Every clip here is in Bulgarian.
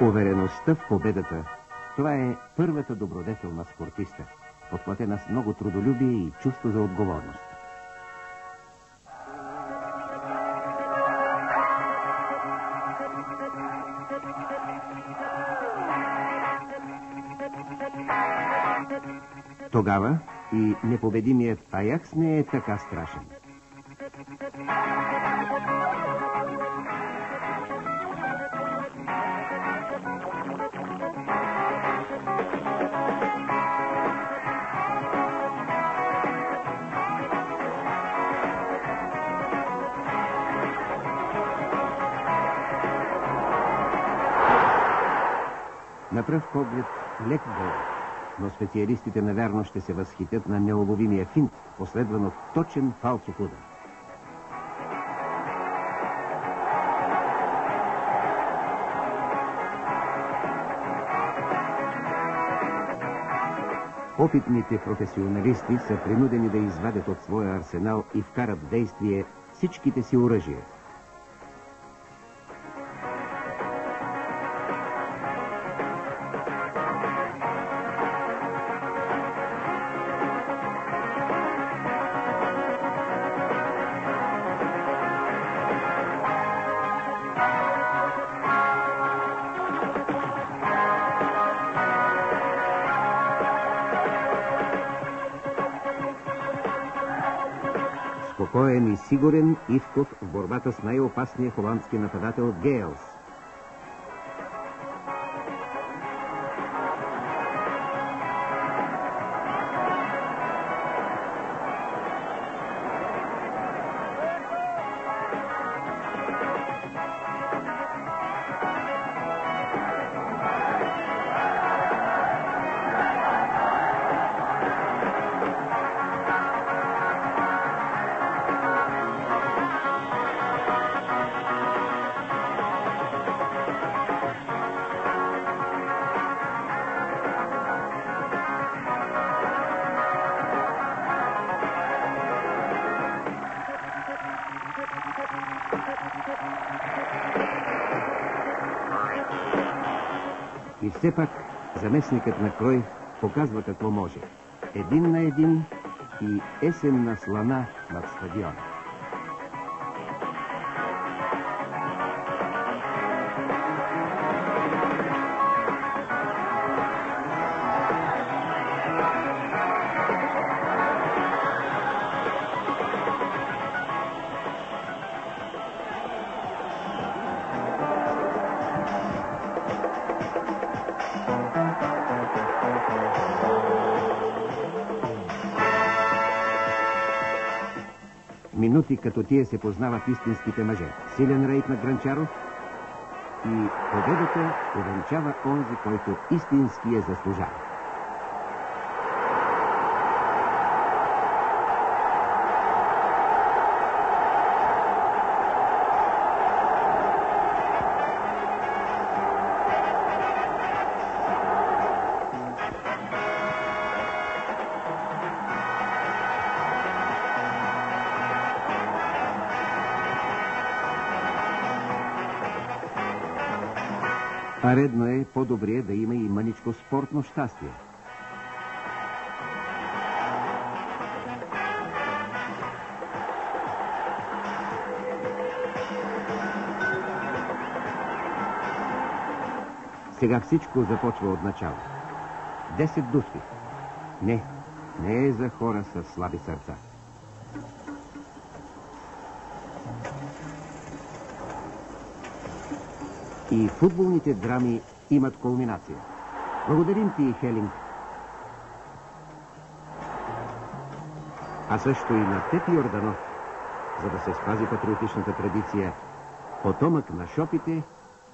Увереността в победата, това е първата добродетел на спортиста, подплатена с много трудолюбие и чувство за отговорност. Тогава и непобедимият Аякс не е така страшен. На пръв поглед лек гол, но специалистите навярно ще се възхитят на неуловимия финт, последван от точен фалсов удар. Опитните професионалисти са принудени да извадят от своя арсенал и вкарат в действие всичките си оръжия. Спокоен и сигурен Ивков в борбата с най-опасния холандски нападател Гейлс. И все пак заместникът на Кройф показва какво може. 1-1 и есен на слана над стадиона. Минути като тия се познават истинските мъже. Силен рейд на Гранчаров и победата увенчава онзи, който истински е заслужава. А редно е по-добре да има и мъничко спортно щастие. Сега всичко започва от начало. 10 души. Не е за хора с слаби сърца. И футболните драми имат кулминация. Благодарим ти, Хелинг. А също и на теб, Йорданов, за да се спази патриотичната традиция. Потомък на шопите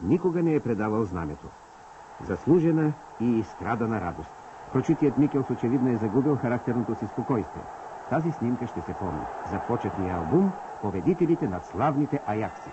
никога не е предавал знамето. Заслужена и изстрадана радост. Прочутият Микелс очевидно е загубил характерното си спокойствие. Тази снимка ще се помни за почетния албум «Победителите над славните Аякси».